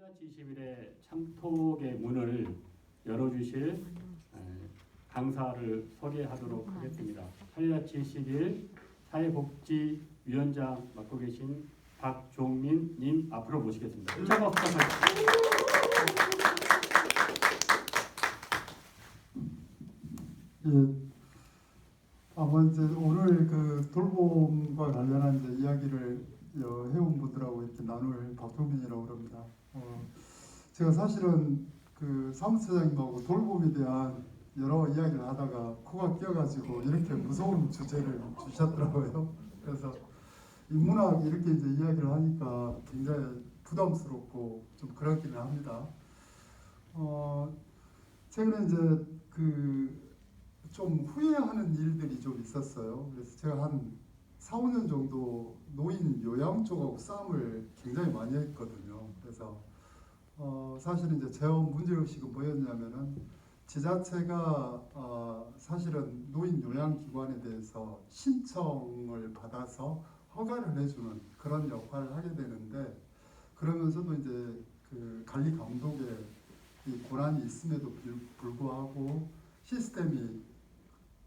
하이라이트 21의 참톡의 문을 열어주실 강사를 소개하도록 하겠습니다. 하이라이트 21 사회복지위원장 맡고 계신 박종민님 앞으로 모시겠습니다. 인사가 부탁드립니다. 이제 오늘 그 돌봄과 관련한 이제 이야기를 회원분들하고 이렇게 나눌 박종민이라고 합니다. 제가 사실은 그 사무처장님하고 돌봄에 대한 여러 이야기를 하다가 코가 끼어가지고 이렇게 무서운 주제를 주셨더라고요. 그래서 인문학 이렇게 이제 이야기를 하니까 굉장히 부담스럽고 좀 그렇기는 합니다. 최근에 이제 좀 후회하는 일들이 좀 있었어요. 그래서 제가 한 4, 5년 정도 노인 요양 쪽하고 싸움을 굉장히 많이 했거든요. 그래서 사실은 이제 제 문제의식은 뭐였냐면은 지자체가 사실은 노인 요양기관에 대해서 신청을 받아서 허가를 해주는 그런 역할을 하게 되는데, 그러면서도 이제 그 관리 감독에 이 권한이 있음에도 불구하고 시스템이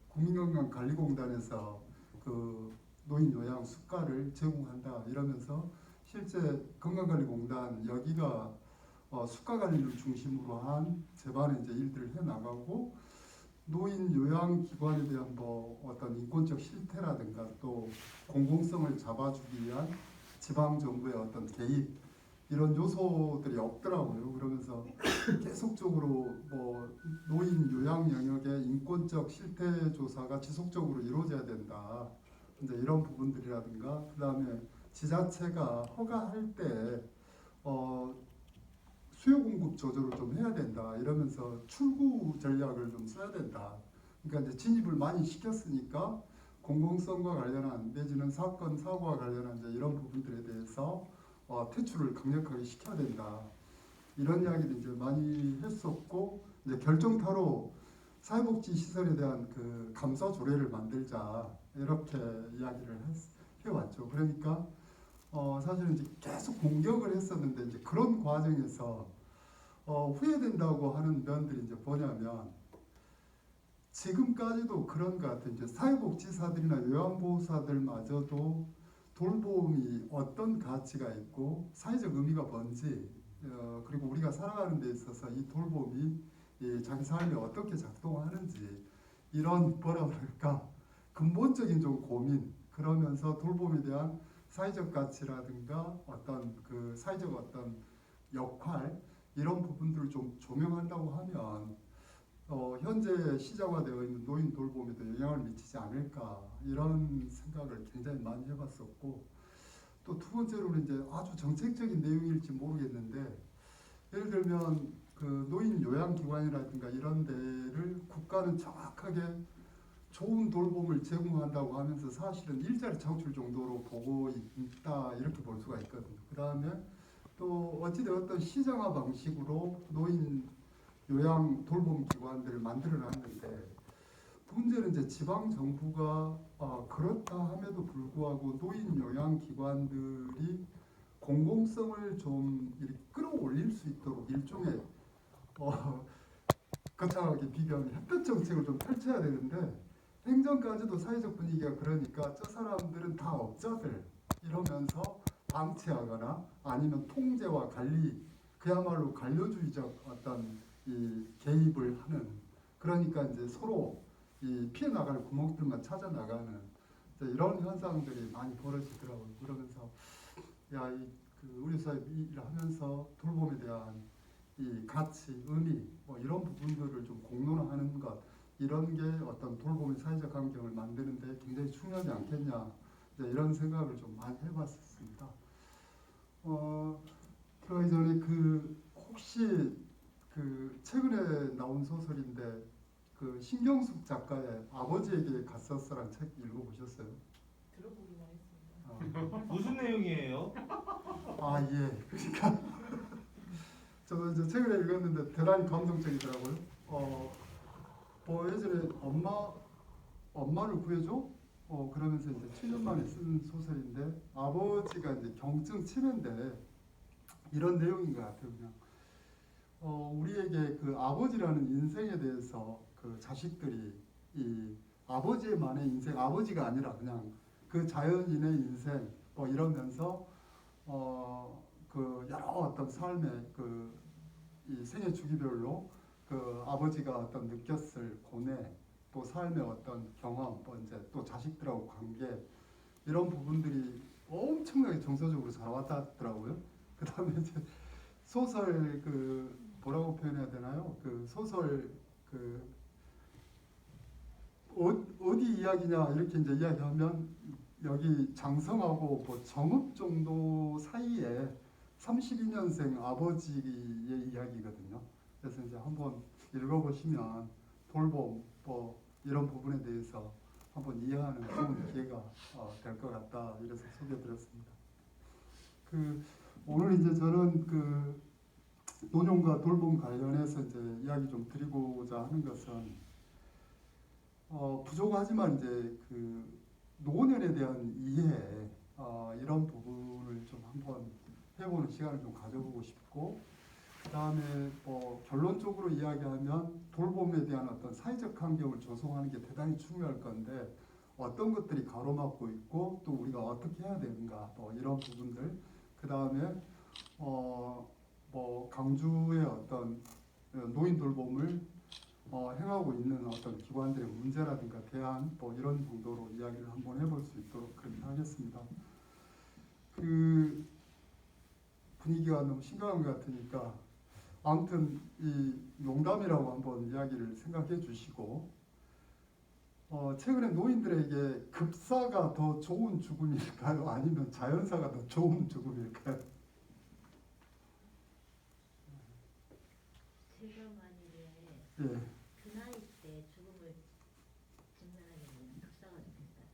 국민건강관리공단에서 그 노인 요양 수가를 제공한다 이러면서 실제 건강관리공단 여기가 수가 관리를 중심으로 한 제반의 이제 일들을 해 나가고, 노인 요양 기관에 대한 뭐 어떤 인권적 실태라든가 또 공공성을 잡아주기 위한 지방 정부의 어떤 개입 이런 요소들이 없더라고요. 그러면서 계속적으로 뭐 노인 요양 영역의 인권적 실태 조사가 지속적으로 이루어져야 된다. 이제 이런 부분들이라든가, 그 다음에 지자체가 허가할 때 수요 공급 조절을 좀 해야 된다. 이러면서 출구 전략을 좀 써야 된다. 그러니까 이제 진입을 많이 시켰으니까 공공성과 관련한 내지는 사건 사고와 관련한 이제 이런 부분들에 대해서 퇴출을 강력하게 시켜야 된다. 이런 이야기를 이제 많이 했었고, 이제 결정타로 사회복지 시설에 대한 그 감사 조례를 만들자 이렇게 이야기를 해왔죠. 그러니까 사실은 이제 계속 공격을 했었는데, 이제 그런 과정에서 후회된다고 하는 면들이 이제 뭐냐면, 지금까지도 그런 것 같아요. 이제 사회복지사들이나 요양보호사들마저도 돌봄이 어떤 가치가 있고 사회적 의미가 뭔지, 그리고 우리가 살아가는 데 있어서 이 돌봄이 자기 삶에 어떻게 작동하는지, 이런 뭐라 그럴까 근본적인 좀 고민, 그러면서 돌봄에 대한 사회적 가치라든가 어떤 그 사회적 어떤 역할, 이런 부분들을 좀 조명한다고 하면 현재 시장화되어 있는 노인 돌봄에도 영향을 미치지 않을까, 이런 생각을 굉장히 많이 해봤었고, 또 두 번째로는 이제 아주 정책적인 내용일지 모르겠는데, 예를 들면 그 노인 요양기관이라든가 이런 데를 국가는 정확하게 좋은 돌봄을 제공한다고 하면서 사실은 일자리 창출 정도로 보고 있다, 이렇게 볼 수가 있거든요. 그 다음에 또 어찌되었던 시장화 방식으로 노인 요양 돌봄 기관들을 만들어 놨는데, 문제는 이제 지방 정부가 그렇다 함에도 불구하고 노인 요양 기관들이 공공성을 좀 이렇게 끌어올릴 수 있도록 일종의 거창하게 비교하면 햇볕 정책을 좀 펼쳐야 되는데, 행정까지도 사회적 분위기가 그러니까 저 사람들은 다 업자들 이러면서 방치하거나 아니면 통제와 관리, 그야말로 관료주의적 어떤 이 개입을 하는, 그러니까 이제 서로 이 피해 나갈 구멍들만 찾아 나가는 이런 현상들이 많이 벌어지더라고요. 그러면서 우리 사회 일을 하면서 돌봄에 대한 이 가치, 의미, 뭐 이런 부분들을 좀 공론화하는 것, 이런 게 어떤 돌봄의 사회적 환경을 만드는데 굉장히 중요하지 않겠냐, 이런 생각을 좀 많이 해봤었습니다. 들어가기 전에 혹시 최근에 나온 소설인데 그 신경숙 작가의 아버지에게 갔었어라는 책 읽어보셨어요? 들어보기만 했습니다. 무슨 내용이에요? 예. 그러니까 저도 이제 최근에 읽었는데 대단히 감동적이더라고요. 예전에 엄마를 구해줘? 그러면서 이제 7년 만에 쓴 소설인데, 아버지가 이제 경증 치매인데 이런 내용인 것 같아요. 그냥 우리에게 그 아버지라는 인생에 대해서 그 자식들이 이 아버지만의 인생, 아버지가 아니라 그냥 그 자연인의 인생 뭐 이러면서 그 여러 어떤 삶의 그 이 생애 주기별로 그 아버지가 어떤 느꼈을 고뇌 또 삶의 어떤 경험 뭐 이제 또 자식들하고 관계 이런 부분들이 엄청나게 정서적으로 잘 와닿더라고요. 그 다음에 이제 소설 그 뭐라고 표현해야 되나요? 그 소설 그 어디 이야기냐 이렇게 이제 이야기하면 여기 장성하고 뭐 정읍 정도 사이에 32년생 아버지의 이야기거든요. 그래서 이제 한번 읽어보시면 돌봄 뭐 이런 부분에 대해서 한번 이해하는 좋은 기회가 될 것 같다 이래서 소개드렸습니다. 그 오늘 이제 저는 그 노년과 돌봄 관련해서 이제 이야기 좀 드리고자 하는 것은 부족하지만 이제 그 노년에 대한 이해 이런 부분을 좀 한번 해보는 시간을 좀 가져보고 싶고 그 다음에 뭐 결론적으로 이야기하면 돌봄에 대한 어떤 사회적 환경을 조성하는 게 대단히 중요할 건데 어떤 것들이 가로막고 있고 또 우리가 어떻게 해야 되는가 뭐 이런 부분들 그 다음에 뭐 강주의 어떤 노인 돌봄을 행하고 있는 어떤 기관들의 문제라든가 대안 뭐 이런 정도로 이야기를 한번 해볼 수 있도록 그렇게 하겠습니다. 그 분위기가 너무 심각한 것 같으니까 아무튼 이 농담이라고 한번 이야기를 생각해 주시고 최근에 노인들에게 급사가 더 좋은 죽음일까요? 아니면 자연사가 더 좋은 죽음일까요? 제가 만일에 예. 그 나이 때 죽음을 직면하게 되면 급사가 좋겠어요.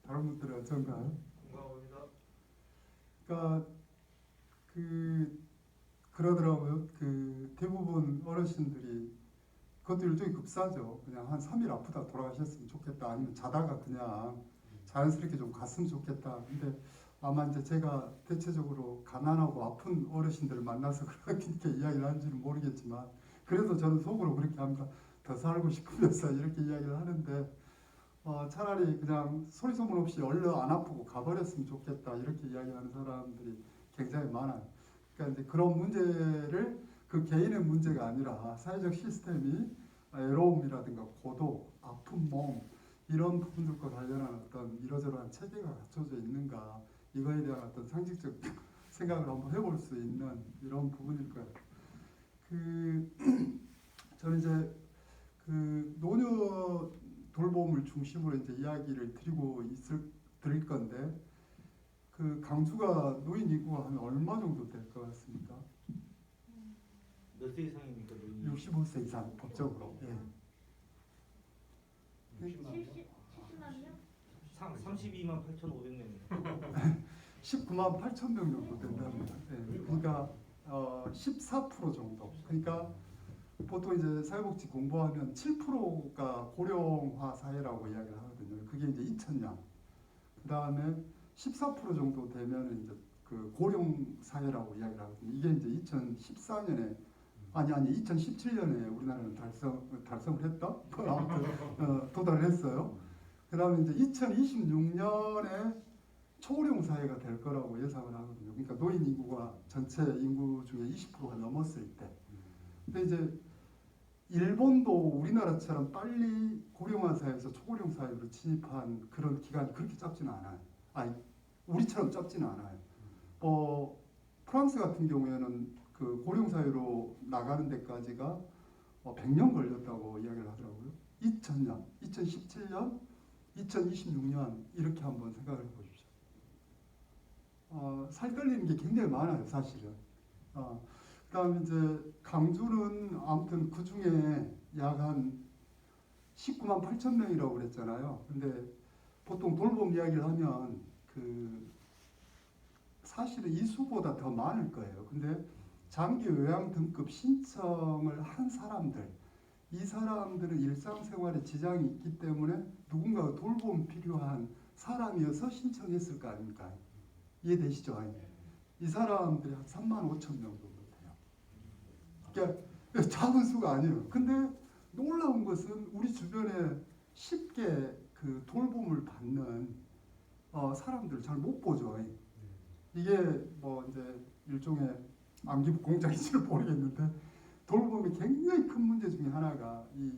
다른 분들은 어떤가요? 공감합니다. 그러니까 그러더라고요. 그 대부분 어르신들이 그것도 일종의 급사죠. 그냥 한 3일 아프다 돌아가셨으면 좋겠다. 아니면 자다가 그냥 자연스럽게 좀 갔으면 좋겠다. 근데 아마 이제 제가 대체적으로 가난하고 아픈 어르신들을 만나서 그렇게 이야기를 하는지는 모르겠지만 그래도 저는 속으로 그렇게 합니다. 더 살고 싶으면서 이렇게 이야기를 하는데 차라리 그냥 소리 소문 없이 얼른 안 아프고 가버렸으면 좋겠다 이렇게 이야기하는 사람들이 굉장히 많아요. 그러니까 이제 그런 문제를 그 개인의 문제가 아니라 사회적 시스템이 외로움이라든가 고독, 아픈 몸 이런 부분들과 관련한 어떤 이러저러한 체계가 갖춰져 있는가 이거에 대한 어떤 상식적 생각을 한번 해볼 수 있는 이런 부분일 거예요. 저는 이제 그 노년 돌봄을 중심으로 이제 이야기를 드릴 건데 그 강주가 노인 인구가 한 얼마 정도 될 것 같습니까? 몇 세 이상입니까? 65세 이상 법적으로. 예. 70만 명? 32만 8,500명입니다. 19만 8천 명 정도 된답니다. 예. 그러니까 14% 정도. 그러니까 보통 이제 사회복지 공부하면 7%가 고령화 사회라고 이야기를 하거든요. 그게 이제 2000년. 그 다음에 14% 정도 되면 이제 그 고령 사회라고 이야기를 하거든요. 이게 이제 2014년에 아니 2017년에 우리나라는 달성을 했다. 아무튼 도달을 했어요. 그 다음에 이제 2026년에 초고령 사회가 될 거라고 예상을 하거든요. 그러니까 노인 인구가 전체 인구 중에 20%가 넘었을 때. 근데 이제 일본도 우리나라처럼 빨리 고령화 사회에서 초고령 사회로 진입한 그런 기간이 그렇게 짧지는 않아요. 아니 우리처럼 짧지는 않아요. 프랑스 같은 경우에는 그 고령 사회로 나가는 데까지가 100년 걸렸다고 이야기를 하더라고요. 2000년, 2017년, 2026년 이렇게 한번 생각을 해보십시오. 살 떨리는 게 굉장히 많아요, 사실은. 그다음에 이제 강주는 아무튼 그 중에 약 한 19만 8천 명이라고 그랬잖아요. 근데 보통 돌봄 이야기를 하면 그 사실은 이 수보다 더 많을 거예요. 근데 장기 요양 등급 신청을 한 사람들, 이 사람들은 일상생활에 지장이 있기 때문에 누군가 돌봄 필요한 사람이어서 신청했을 거 아닙니까? 이해되시죠? 이 사람들이 한 3만 5천 명 정도 돼요. 그러니까 작은 수가 아니에요. 근데 놀라운 것은 우리 주변에 쉽게 그 돌봄을 받는 사람들 잘 못 보죠. 이게 뭐 이제 일종의 암기부 공작인지는 모르겠는데 돌봄의 굉장히 큰 문제 중에 하나가 이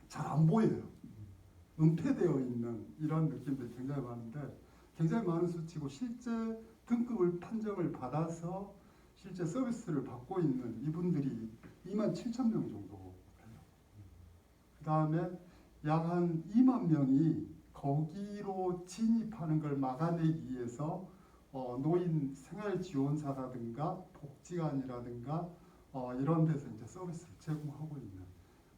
잘 안 보여요. 은폐되어 있는 이런 느낌들이 굉장히 많은데 굉장히 많은 수치고 실제 등급을 판정을 받아서 실제 서비스를 받고 있는 이분들이 2만 7천 명 정도 돼요. 그 다음에 약 한 2만 명이 거기로 진입하는 걸 막아내기 위해서 노인 생활지원사라든가 복지관이라든가 이런 데서 이제 서비스를 제공하고 있는.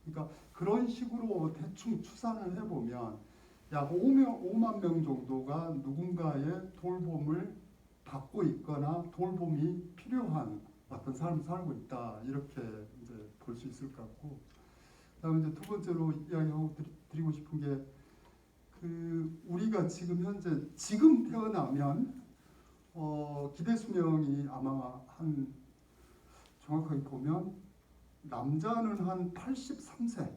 그러니까 그런 식으로 대충 추산을 해보면 약 5만 명 정도가 누군가의 돌봄을 받고 있거나 돌봄이 필요한 어떤 삶을 살고 있다 이렇게 이제 볼 수 있을 것 같고, 그다음에 이제 두 번째로 이야기하고 드리고 싶은 게 그 우리가 지금 현재 지금 태어나면 기대 수명이 아마 한 정확하게 보면 남자는 한 83세,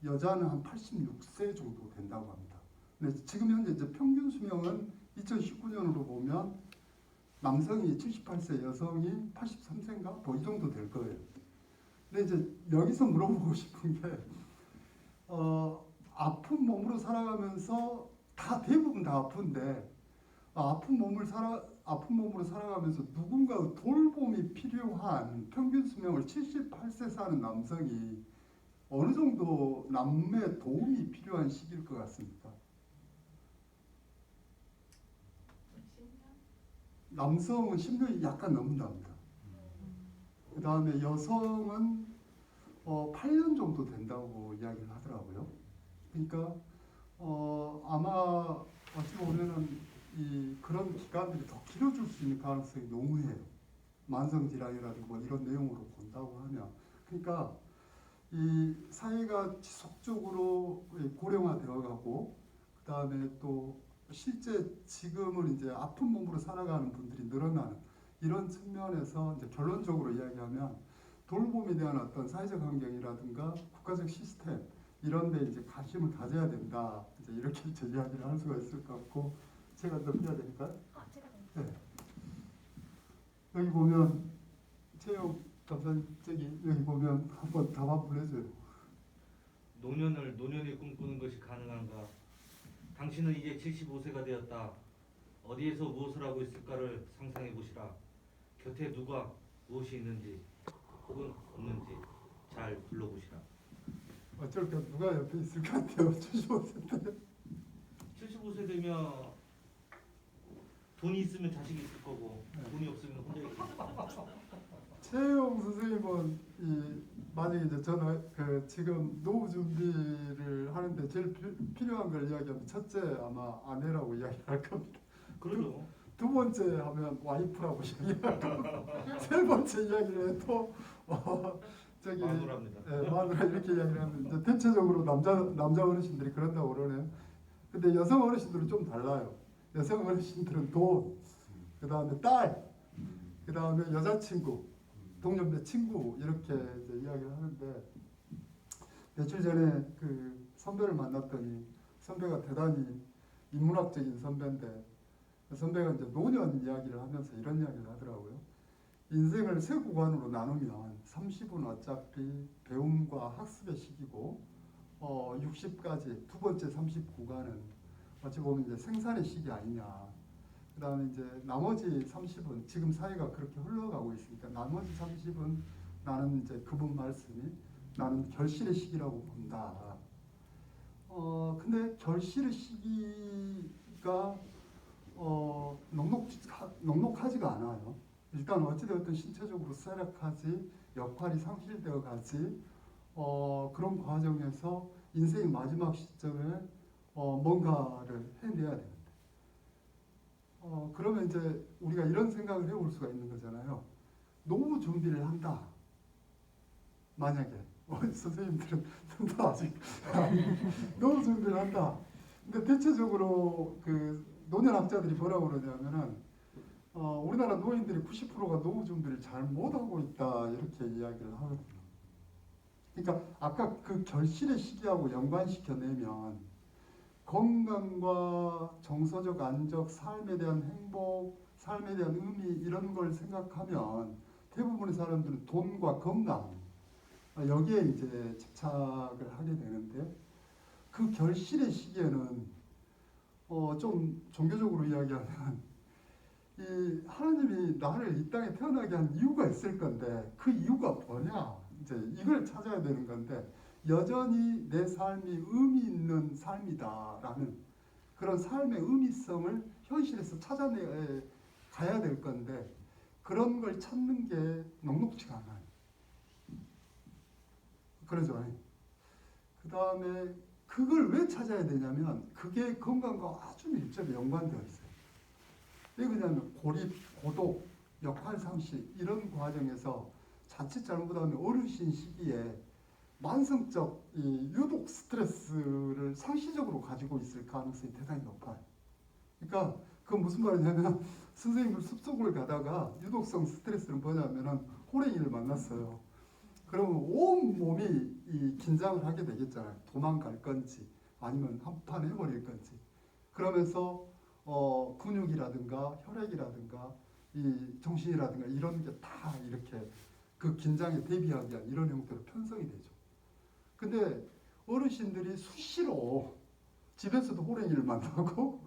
여자는 한 86세 정도 된다고 합니다. 근데 지금 현재 이제 평균 수명은 2019년으로 보면 남성이 78세, 여성이 83세인가 뭐 이 정도 될 거예요. 근데 이제 여기서 물어보고 싶은 게 아픈 몸으로 살아가면서 대부분 다 아픈데 아픈 몸으로 살아가면서 누군가 돌봄이 필요한 평균 수명을 78세 사는 남성이 어느 정도 남의 도움이 필요한 시기일 것 같습니까? 남성은 10년이 약간 넘는답니다. 그 다음에 여성은 8년 정도 된다고 이야기를 하더라고요. 그러니까 아마 어찌 보면은 그런 기간들이 더 길어질 수 있는 가능성이 농후해요. 만성질환이라든가 뭐 이런 내용으로 본다고 하면. 그러니까 이 사회가 지속적으로 고령화되어가고 그 다음에 또 실제 지금은 이제 아픈 몸으로 살아가는 분들이 늘어나는 이런 측면에서 이제 결론적으로 이야기하면 돌봄에 대한 어떤 사회적 환경이라든가 국가적 시스템 이런 데 이제 관심을 가져야 된다. 이제 이렇게 이제 이야기를 할 수가 있을 것 같고, 제가 넘겨야 되니까요. 제가 네. 여기 보면 최영 감사님 여기 보면 한번 답 한번 해줘요. 노년을 꿈꾸는 것이 가능한가? 당신은 이제 75세가 되었다. 어디에서 무엇을 하고 있을까를 상상해 보시라. 곁에 누가 무엇이 있는지 혹은 없는지 잘 불러보시라. 어쩔 때 누가 옆에 있을 것 같아요. 75세 때. 75세 되면 돈이 있으면 자식이 있을 거고 돈이 없으면 혼자 있을 거고. 최영 선생님은 만약에 이제 저는 지금 노후 준비를 하는데 제일 필요한 걸 이야기하면 첫째 아마 아내라고 이야기할 겁니다. 그러죠. 두 번째 하면 와이프라고 이야기할 거고 세 번째 이야기를 해도 마누라입니다. 마누라 이렇게 이야기를 하면 이제 대체적으로 남자 어르신들이 그런다고 그러네요. 근데 여성 어르신들은 좀 달라요. 여성 어르신들은 돈, 그 다음에 딸, 그 다음에 여자친구, 동년배 친구 이렇게 이제 이야기를 하는데, 며칠 전에 그 선배를 만났더니 선배가 대단히 인문학적인 선배인데 선배가 이제 노년 이야기를 하면서 이런 이야기를 하더라고요. 인생을 세 구간으로 나누면 30은 어차피 배움과 학습의 시기고 60까지 두 번째 39가는 어찌 보면 이제 생산의 시기 아니냐. 그 다음에 이제 나머지 30은 지금 사회가 그렇게 흘러가고 있으니까 나머지 30은 나는 이제 그분 말씀이 나는 결실의 시기라고 본다. 근데 결실의 시기가 넉넉하지가 않아요. 일단 어찌되었든 신체적으로 쇠락하지, 역할이 상실되어 가지, 그런 과정에서 인생의 마지막 시점에 뭔가를 해내야 되는데, 그러면 이제 우리가 이런 생각을 해볼 수가 있는 거잖아요. 노후 준비를 한다. 만약에 선생님들은 아직 노후 준비를 한다. 근데 대체적으로 그 노년학자들이 뭐라고 그러냐면은 우리나라 노인들이 90%가 노후 준비를 잘 못하고 있다 이렇게 이야기를 하거든요. 그러니까 아까 그 결실의 시기하고 연관시켜내면 건강과 정서적 안정, 삶에 대한 행복, 삶에 대한 의미 이런 걸 생각하면 대부분의 사람들은 돈과 건강 여기에 이제 집착을 하게 되는데 그 결실의 시기에는 좀 종교적으로 이야기하면 이 하나님이 나를 이 땅에 태어나게 한 이유가 있을 건데 그 이유가 뭐냐 이제 이걸 찾아야 되는 건데 여전히 내 삶이 의미 있는 삶이다라는 그런 삶의 의미성을 현실에서 찾아내 가야 될 건데 그런 걸 찾는 게 녹록지가 않아요. 그러죠. 그 다음에 그걸 왜 찾아야 되냐면 그게 건강과 아주 밀접히 연관되어 있어요. 왜 그러냐면 고립, 고독, 역할 상실 이런 과정에서 자칫 잘못하면 어르신 시기에 만성적 이 유독 스트레스를 상시적으로 가지고 있을 가능성이 대단히 높아요. 그러니까 그건 무슨 말이냐면 선생님을 숲속을 가다가 유독성 스트레스는 뭐냐면은 호랭이를 만났어요. 그러면 온 몸이 이 긴장을 하게 되겠잖아요. 도망갈 건지 아니면 한판 해버릴 건지. 그러면서 근육이라든가 혈액이라든가 이 정신이라든가 이런 게 다 이렇게 그 긴장에 대비하기 위한 이런 형태로 편성이 되죠. 근데 어르신들이 수시로 집에서도 호랭이를 만나고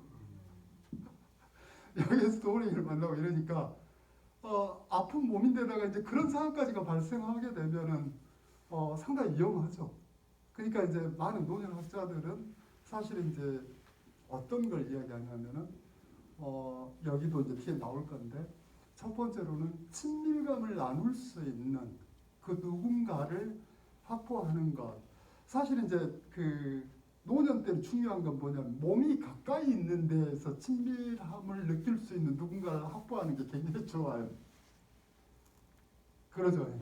여기에서도 호랭이를 만나고 이러니까 아픈 몸인데다가 이제 그런 상황까지가 발생하게 되면은 상당히 위험하죠. 그러니까 이제 많은 노년 학자들은 사실 이제 어떤 걸 이야기하냐면은 여기도 이제 뒤에 나올 건데 첫 번째로는 친밀감을 나눌 수 있는 그 누군가를 확보하는 것. 사실 이제 그 노년 때는 중요한 건 뭐냐면 몸이 가까이 있는 데에서 친밀함을 느낄 수 있는 누군가를 확보하는 게 굉장히 좋아요. 그러죠.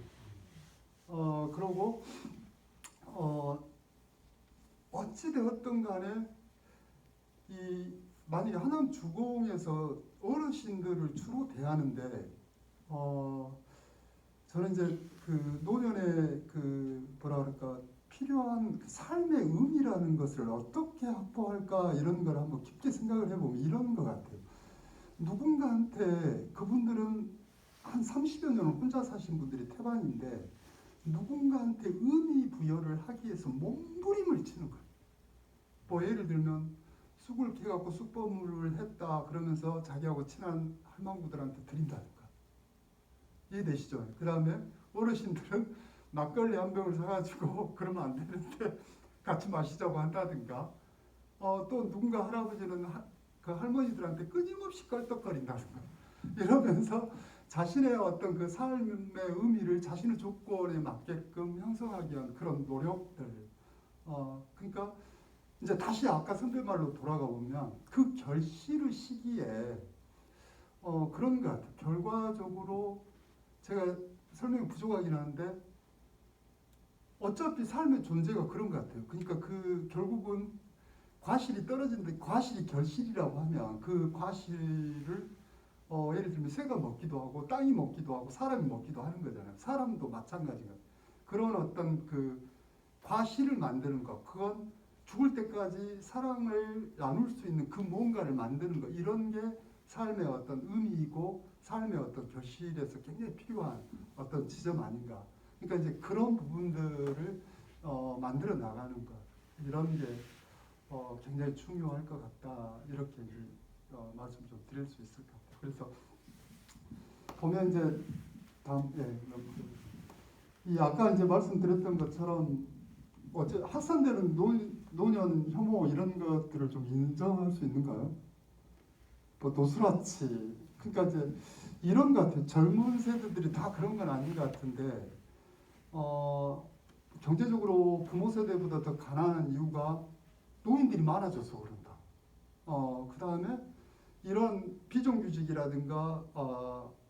그러고 어찌되었든 간에 이 만약에 하남 주공에서 어르신들을 주로 대하는데 저는 이제 그 노년의 그 뭐라 그럴까 필요한 삶의 의미라는 것을 어떻게 확보할까 이런 걸 한번 깊게 생각을 해보면 이런 것 같아요. 누군가한테 그분들은 한 30여 년을 혼자 사신 분들이 태반인데 누군가한테 의미 부여를 하기 위해서 몸부림을 치는 거예요. 뭐 예를 들면 쑥을 캐갖고 쑥버무를 했다 그러면서 자기하고 친한 할망구들한테 드린다든가. 이해되시죠? 그 다음에 어르신들은 막걸리 한 병을 사가지고 그러면 안 되는데 같이 마시자고 한다든가. 또 누군가 할아버지는 그 할머니들한테 끊임없이 껄떡거린다든가. 이러면서 자신의 어떤 그 삶의 의미를 자신의 조건에 맞게끔 형성하기 위한 그런 노력들. 그러니까 이제 다시 아까 선배 말로 돌아가 보면 그 결실의 시기에 그런 것 같아요. 결과적으로 제가 설명이 부족하긴 한데 어차피 삶의 존재가 그런 것 같아요. 그러니까 그 결국은 과실이 떨어지는데 과실이 결실이라고 하면 그 과실을 예를 들면 새가 먹기도 하고 땅이 먹기도 하고 사람이 먹기도 하는 거잖아요. 사람도 마찬가지가 그런 어떤 그 과실을 만드는 것 그건 죽을 때까지 사랑을 나눌 수 있는 그 뭔가를 만드는 것 이런 게 삶의 어떤 의미이고 삶의 어떤 결실에서 굉장히 필요한 어떤 지점 아닌가. 그러니까 이제 그런 부분들을 만들어 나가는 것 이런 게 굉장히 중요할 것 같다 이렇게 이제 말씀 좀 드릴 수 있을 것 같아요. 그래서 보면 이제 다음 이 아까 이제 말씀드렸던 것처럼 학생들은 노년 혐오 이런 것들을 좀 인정할 수 있는가요? 뭐 도수라치 그러니까 이제 이런 것 같아요. 젊은 세대들이 다 그런 건 아닌 것 같은데 경제적으로 부모 세대보다 더 가난한 이유가 노인들이 많아져서 그런다. 그 다음에 이런 비정규직이라든가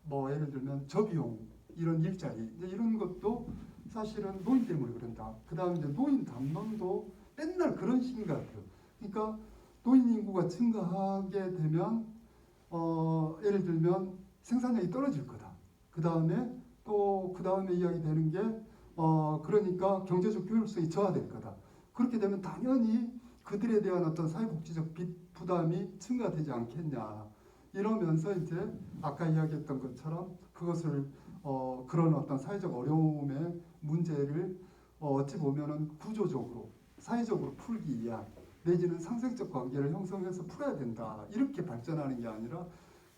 뭐 예를 들면 저비용 이런 일자리 이런 것도 사실은 노인 때문에 그런다. 그 다음에 이제 노인 담론도 맨날 그런 식인 것 같아요. 그러니까 노인 인구가 증가하게 되면 예를 들면 생산량이 떨어질 거다. 그 다음에 이야기 되는 게 그러니까 경제적 효율성이 저하될 거다. 그렇게 되면 당연히 그들에 대한 어떤 사회복지적 부담이 증가되지 않겠냐. 이러면서 이제 아까 이야기했던 것처럼 그것을 그런 어떤 사회적 어려움의 문제를 어찌 보면은 구조적으로 사회적으로 풀기 위한 내지는 상생적 관계를 형성해서 풀어야 된다. 이렇게 발전하는 게 아니라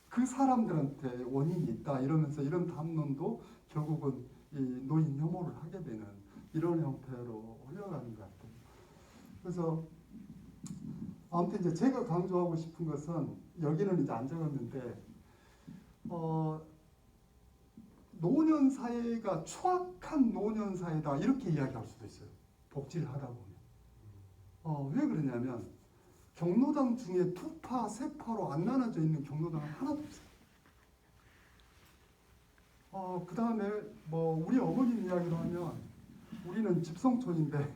그 사람들한테 원인이 있다. 이러면서 이런 담론도 결국은 이 노인 혐오를 하게 되는 이런 형태로 흘러가는 것 같아요. 그래서 아무튼 이제 제가 강조하고 싶은 것은 여기는 이제 안 적었는데 노년 사회가 추악한 노년 사회다 이렇게 이야기할 수도 있어요. 복지를 하다 보면 왜 그러냐면 경로당 중에 2파, 3파로 안 나눠져 있는 경로당은 하나도 없어요. 그 다음에 뭐 우리 어머님 이야기로 하면 우리는 집성촌인데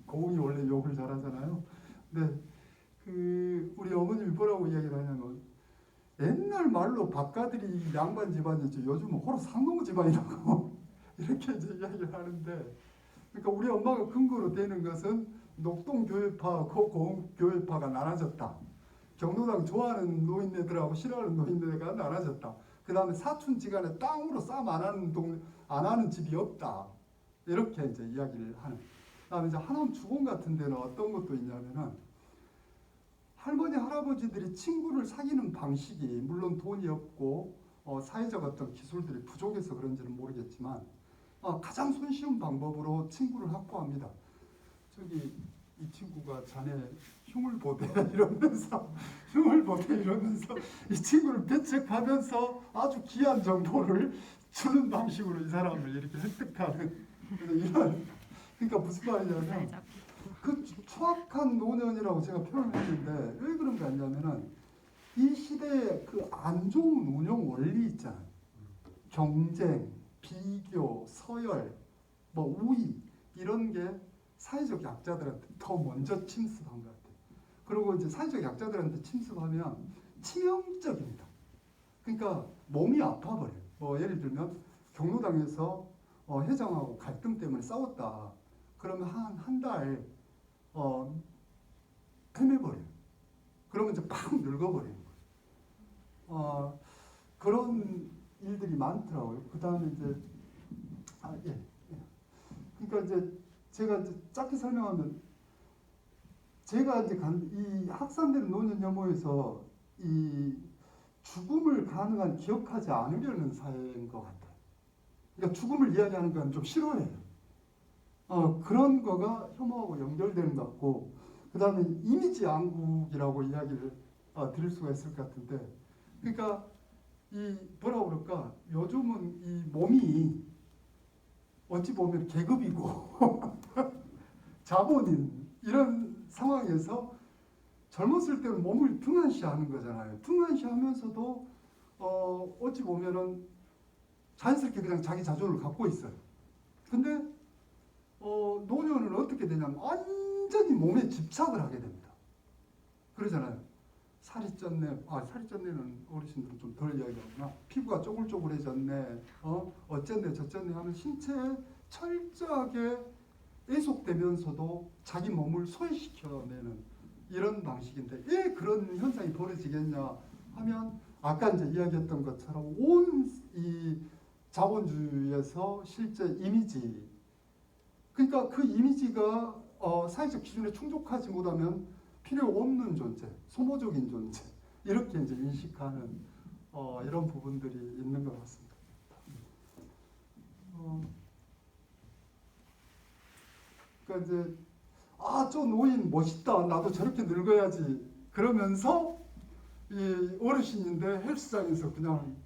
고흥이 원래 욕을 잘하잖아요. 근데 우리 어머님이 뭐라고 이야기를 하냐면 옛날 말로 박가들이 양반 집안이었지 요즘은 호로 상동 집안이라고 이렇게 이제 이야기를 하는데 그러니까 우리 엄마가 근거로 되는 것은 녹동교회파하고 고흥교회파가 나눠졌다. 경로당 좋아하는 노인네들하고 싫어하는 노인네가 나눠졌다. 그 다음에 사촌지간에 땅으로 싸움 안 하는 집이 없다. 이렇게 이제 이야기를 하는. 그 다음에 이제 하남 주공 같은 데는 어떤 것도 있냐면은 할머니 할아버지들이 친구를 사귀는 방식이 물론 돈이 없고 사회적 어떤 기술들이 부족해서 그런지는 모르겠지만 가장 손쉬운 방법으로 친구를 확보합니다. 저기 이 친구가 자네 흉을 보대 이러면서 이 친구를 배척하면서 아주 귀한 정보를 주는 방식으로 이 사람을 이렇게 획득하는 이런 그러니까 무슨 말이냐면 그 추악한 노년이라고 제가 표현을 했는데 왜 그런 거 아니냐면은 이 시대의 그 안 좋은 운영 원리 있잖아요. 경쟁, 비교, 서열, 뭐 우위 이런 게 사회적 약자들한테 더 먼저 침습한 것 같아요. 그리고 이제 사회적 약자들한테 침습하면 치명적입니다. 그러니까 몸이 아파버려요. 뭐 예를 들면 경로당에서 회장하고 갈등 때문에 싸웠다. 그러면 한 달 헤매버려요. 그러면 이제 팍 늙어버리는 거예요. 그런 일들이 많더라고요. 그 다음에 이제 그러니까 이제 제가 이제 짧게 설명하면 제가 이제 이 학산되는 노년 혐오에서 이 죽음을 가능한 기억하지 않으려는 사회인 것 같아요. 그러니까 죽음을 이야기하는 건 좀 싫어해요. 그런 거가 혐오하고 연결되는 것 같고 그 다음에 이미지 양국이라고 이야기를 드릴 수가 있을 것 같은데 그러니까 이 뭐라고 그럴까 요즘은 이 몸이 어찌 보면 계급이고 자본인 이런 상황에서 젊었을 때는 몸을 등한시하는 거잖아요. 등한시하면서도 어찌 보면은 자연스럽게 그냥 자기 자존을 갖고 있어요. 근데 노년은 어떻게 되냐면 완전히 몸에 집착을 하게 됩니다. 그러잖아요. 살이 쪘네. 살이 쪘네는 어르신들은 좀 덜 이야기하구나. 피부가 쪼글쪼글해졌네. 어쨌네 저쨌네 하면 신체에 철저하게 애속되면서도 자기 몸을 소외시켜내는 이런 방식인데 왜 그런 현상이 벌어지겠냐 하면 아까 이제 이야기했던 것처럼 온 이 자본주의에서 실제 이미지 그러니까 그 이미지가 사회적 기준에 충족하지 못하면 필요 없는 존재, 소모적인 존재 이렇게 이제 인식하는 이런 부분들이 있는 것 같습니다. 그러니까 이제 저 노인 멋있다. 나도 저렇게 늙어야지. 그러면서 이 어르신인데 헬스장에서 그냥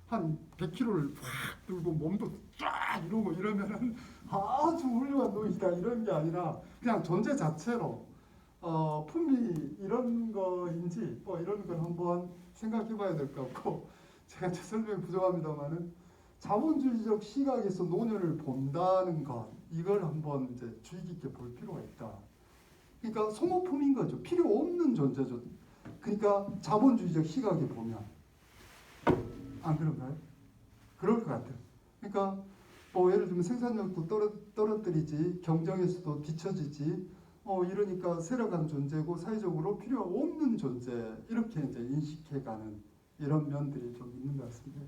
한 100kg를 확 들고 몸도 쫙 이러고 이러면은 아주 훌륭한 노인이다 이런 게 아니라 그냥 존재 자체로 품위 이런 거인지 뭐 이런 걸 한번 생각해봐야 될 것 같고 제가 제 설명이 부족합니다만은 자본주의적 시각에서 노년을 본다는 것 이걸 한번 이제 주의 깊게 볼 필요가 있다. 그러니까 소모품인 거죠. 필요 없는 존재죠. 그러니까 자본주의적 시각에 보면 안 그런가요? 그럴 것 같아요. 그러니까 뭐 예를 들면 생산력도 떨어뜨리지, 경쟁에서도 뒤처지지, 이러니까 세력한 존재고 사회적으로 필요 없는 존재 이렇게 이제 인식해가는 이런 면들이 좀 있는 것 같습니다.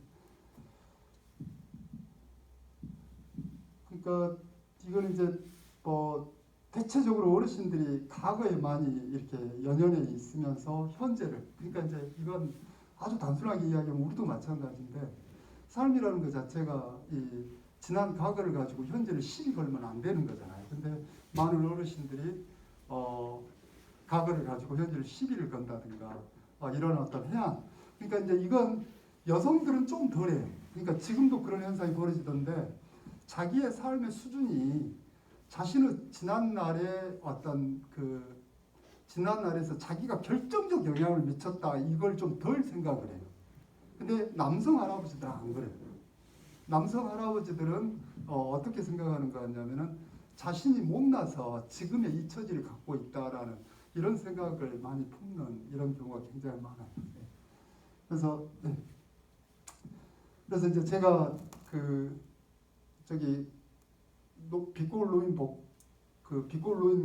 그러니까 이건 이제 뭐 대체적으로 어르신들이 과거에 많이 이렇게 연연해 있으면서 현재를, 그러니까 이제 이건 아주 단순하게 이야기하면 우리도 마찬가지인데 삶이라는 것 자체가 이 지난 과거를 가지고 현재를 시비 걸면 안 되는 거잖아요. 근데 많은 어르신들이 과거를 가지고 현재를 시비를 건다든가 이런 어떤 해안, 그러니까 이제 이건 여성들은 좀 덜해요. 그러니까 지금도 그런 현상이 벌어지던데 자기의 삶의 수준이 자신의 지난날의 어떤 그 지난날에서 자기가 결정적 영향을 미쳤다 이걸 좀 덜 생각을 해요. 근데 남성 할아버지들은 안 그래요. 남성 할아버지들은 어떻게 생각하는 거 같냐면은 자신이 못나서 지금의 이 처지를 갖고 있다라는 이런 생각을 많이 품는 이런 경우가 굉장히 많아요. 그래서 이제 제가 그 저기 빛골로인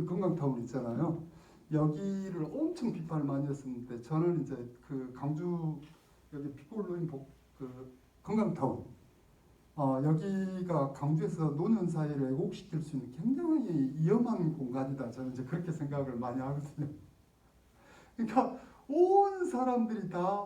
건강타운 있잖아요. 여기를 엄청 비판을 많이 했었는데 저는 이제 그 강주 여기 빛골로인 그 건강타운 여기가 강주에서 노년 사회를 왜곡시킬 수 있는 굉장히 위험한 공간이다. 저는 이제 그렇게 생각을 많이 하거든요. 그러니까 온 사람들이 다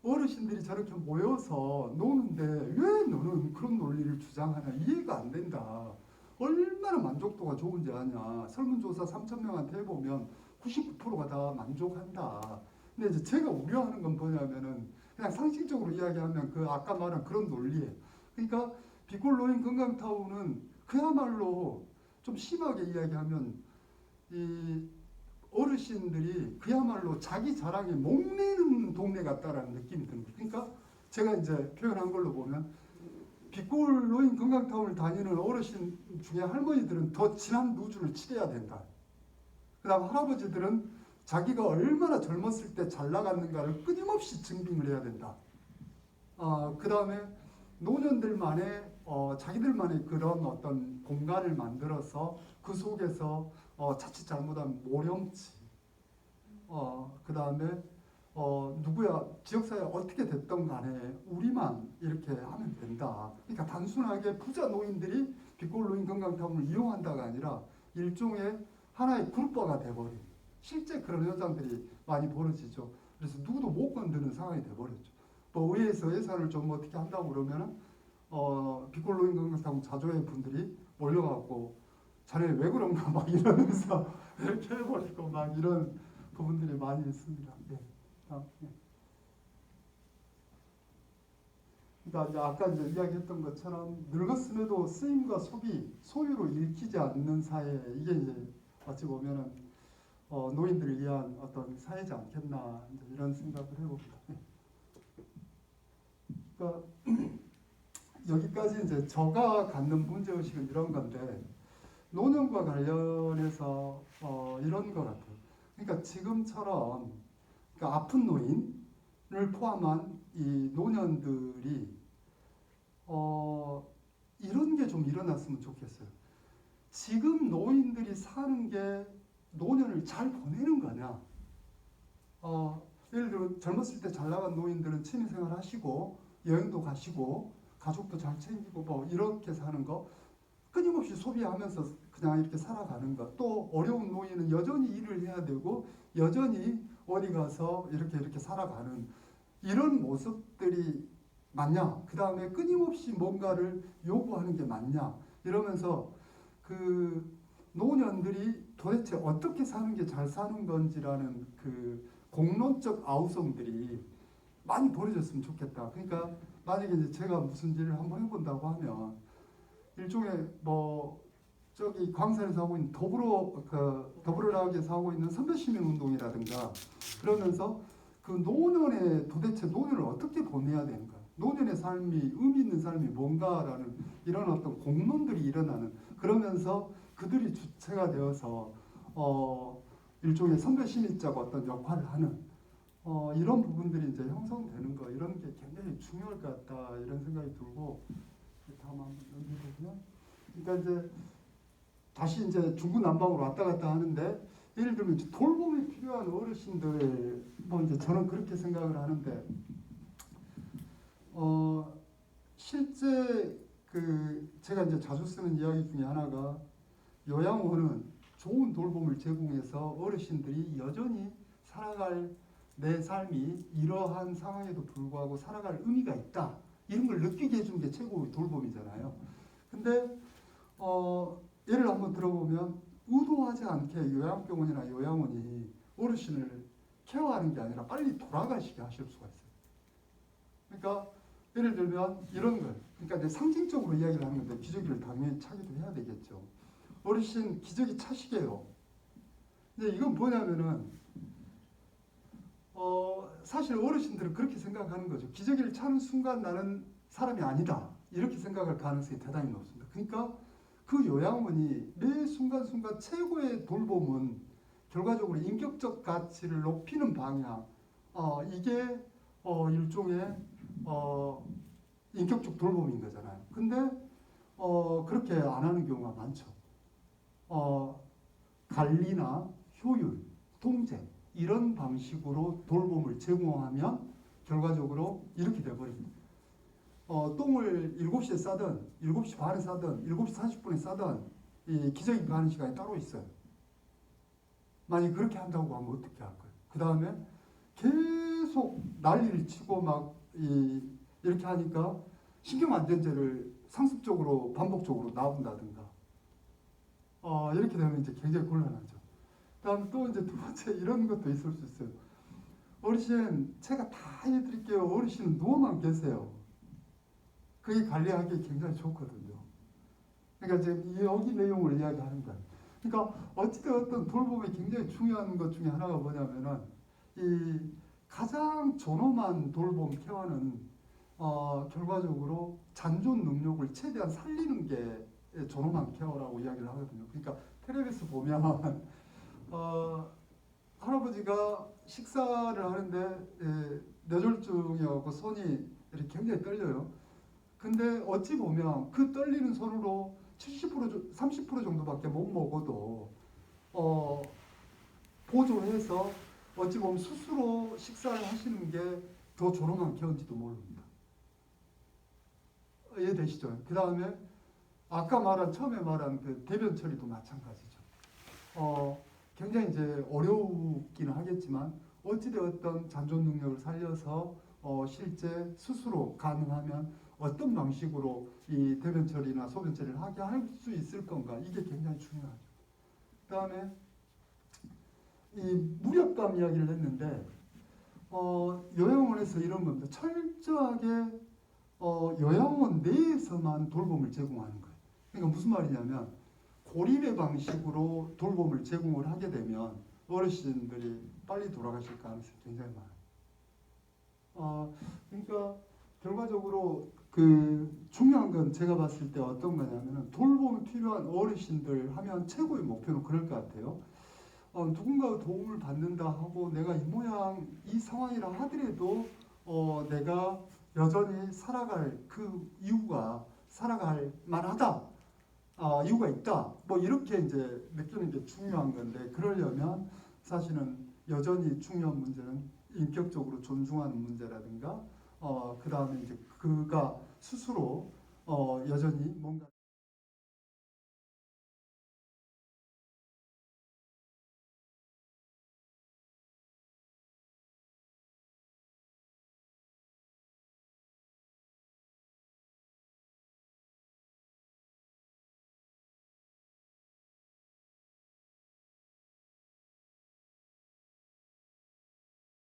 어르신들이 저렇게 모여서 노는데 왜 너는 그런 논리를 주장하냐 이해가 안 된다. 얼마나 만족도가 좋은지 아냐. 설문조사 3,000명한테 해보면 99%가 다 만족한다. 근데 이제 제가 우려하는 건 뭐냐면은 그냥 상식적으로 이야기하면 그 아까 말한 그런 논리예요. 그러니까 빛골로인 건강타운은 그야말로 좀 심하게 이야기하면 이 어르신들이 그야말로 자기 자랑에 목매는 동네 같다라는 느낌이 드는 거예요. 그러니까 제가 이제 표현한 걸로 보면 빛골로인 건강타운을 다니는 어르신 중에 할머니들은 더 진한 누주를 치러야 된다. 그 다음 할아버지들은 자기가 얼마나 젊었을 때 잘 나갔는가를 끊임없이 증빙을 해야 된다. 그 다음에 노년들만의 자기들만의 그런 어떤 공간을 만들어서 그 속에서 자칫 잘못하면 모렴치, 그 다음에 누구야 지역사회 어떻게 됐던 간에 우리만 이렇게 하면 된다. 그러니까 단순하게 부자 노인들이 빛골로인 건강타운을 이용한다가 아니라 일종의 하나의 그룹화가 돼버린 실제 그런 현상들이 많이 벌어지죠. 그래서 누구도 못 건드는 상황이 돼버렸죠. 뭐 의회에서 예산을 좀 어떻게 한다고 그러면은 빛골로인 건강타운 자조회 분들이 몰려갖고 자네 왜 그런가 막 이러면서 이렇게 해버리고 막 이런 부분들이 많이 있습니다. 네. 네. 그러니까 이제 아까 이제 이야기했던 것처럼 늙었음에도 쓰임과 소유로 읽히지 않는 사회, 이게 이제 어찌 보면은 노인들을 위한 어떤 사회지 않겠나 이제 이런 생각을 해봅니다. 네. 그러니까 여기까지 이제 저가 갖는 문제의식은 이런 건데 노년과 관련해서 이런 것 같아요. 그러니까 지금처럼 그러니까 아픈 노인을 포함한 이 노년들이 이런 게 좀 일어났으면 좋겠어요. 지금 노인들이 사는 게 노년을 잘 보내는 거냐? 예를 들어 젊었을 때 잘 나간 노인들은 취미생활 하시고 여행도 가시고 가족도 잘 챙기고 뭐 이렇게 사는 거 끊임없이 소비하면서 그냥 이렇게 살아가는 것. 또 어려운 노인은 여전히 일을 해야 되고 여전히 어디 가서 이렇게 살아가는 이런 모습들이 맞냐? 그 다음에 끊임없이 뭔가를 요구하는 게 맞냐? 이러면서 그 노년들이 도대체 어떻게 사는 게 잘 사는 건지라는 그 공론적 아우성들이 많이 벌어졌으면 좋겠다. 그러니까 만약에 이제 제가 무슨 일을 한번 해본다고 하면 일종의 뭐 저기 광산에서 하고 있는 더불어 나가기에서 하고 있는 선배시민 운동이라든가 그러면서 그 노년에 도대체 노년을 어떻게 보내야 되는가, 노년의 삶이 의미 있는 삶이 뭔가라는 이런 어떤 공론들이 일어나는, 그러면서 그들이 주체가 되어서 일종의 선배시민적 어떤 역할을 하는 이런 부분들이 이제 형성되는 거 이런 게 굉장히 중요할 것 같다 이런 생각이 들고 다음 한번 넘겨보면 그러니까 이제 다시 이제 중구 난방으로 왔다 갔다 하는데 예를 들면 이제 돌봄이 필요한 어르신들 뭐 이제 저는 그렇게 생각을 하는데 실제 그 제가 이제 자주 쓰는 이야기 중에 하나가 요양원은 좋은 돌봄을 제공해서 어르신들이 여전히 살아갈 내 삶이 이러한 상황에도 불구하고 살아갈 의미가 있다 이런 걸 느끼게 해주는 게 최고의 돌봄이잖아요. 근데 예를 한번 들어보면 의도하지 않게 요양병원이나 요양원이 어르신을 케어하는 게 아니라 빨리 돌아가시게 하실 수가 있어요. 그러니까 예를 들면 이런 걸 그러니까 이제 상징적으로 이야기를 하는 건데 기저귀를 당연히 차기도 해야 되겠죠. 어르신 기저귀 차시게요. 근데 이건 뭐냐면은 사실 어르신들은 그렇게 생각하는 거죠. 기저귀를 차는 순간 나는 사람이 아니다. 이렇게 생각할 가능성이 대단히 높습니다. 그러니까 그 요양원이 매 순간순간 최고의 돌봄은 결과적으로 인격적 가치를 높이는 방향. 이게 일종의 인격적 돌봄인 거잖아요. 근데 그렇게 안 하는 경우가 많죠. 관리나 효율, 통제 이런 방식으로 돌봄을 제공하면 결과적으로 이렇게 돼버립니다. 똥을 7시에 싸든 7시 반에 싸든 7시 40분에 싸든 이 기저귀 가는 시간이 따로 있어요. 만약 그렇게 한다고 하면 어떻게 할 거예요? 그 다음에 계속 난리를 치고 막 이렇게 하니까 신경 안 된 죄를 상습적으로 반복적으로 나온다든가 이렇게 되면 이제 굉장히 곤란하죠. 다음 또 이제 두 번째 이런 것도 있을 수 있어요. 어르신 제가 다 해드릴게요. 어르신은 누워만 계세요. 그게 관리하기 굉장히 좋거든요. 그러니까 지금 여기 내용을 이야기하는 거예요. 그러니까 어찌되었든 돌봄이 굉장히 중요한 것 중에 하나가 뭐냐면은 이 가장 존엄한 돌봄 케어는 결과적으로 잔존 능력을 최대한 살리는 게 존엄한 케어라고 이야기를 하거든요. 그러니까 텔레비에서 보면 할아버지가 식사를 하는데 뇌졸중이어서 손이 이렇게 굉장히 떨려요. 근데 어찌 보면 그 떨리는 손으로 30% 정도밖에 못 먹어도 보조해서 어찌 보면 스스로 식사를 하시는 게 더 존엄한 케어인지도 모릅니다. 이해되시죠? 그 다음에 아까 처음에 말한 그 대변 처리도 마찬가지죠. 굉장히 이제 어려우기는 하겠지만 어찌되었던 잔존 능력을 살려서 실제 스스로 가능하면 어떤 방식으로 이 대변 처리나 소변 처리를 하게 할 수 있을 건가 이게 굉장히 중요하죠. 그 다음에 이 무력감 이야기를 했는데 요양원에서 이런 겁니다. 철저하게 요양원 내에서만 돌봄을 제공하는 거예요. 그러니까 무슨 말이냐면 고립의 방식으로 돌봄을 제공을 하게 되면 어르신들이 빨리 돌아가실 가능성이 굉장히 많아요. 그러니까 결과적으로 그 중요한 건 제가 봤을 때 어떤 거냐면은 돌봄이 필요한 어르신들 하면 최고의 목표는 그럴 것 같아요. 누군가 도움을 받는다 하고 내가 이 모양 이 상황이라 하더라도 내가 여전히 살아갈 그 이유가 살아갈 만하다. 이유가 있다. 뭐 이렇게 이제 느끼는 게 중요한 건데 그러려면 사실은 여전히 중요한 문제는 인격적으로 존중하는 문제라든가 그 다음에 이제 그가 스스로 여전히 뭔가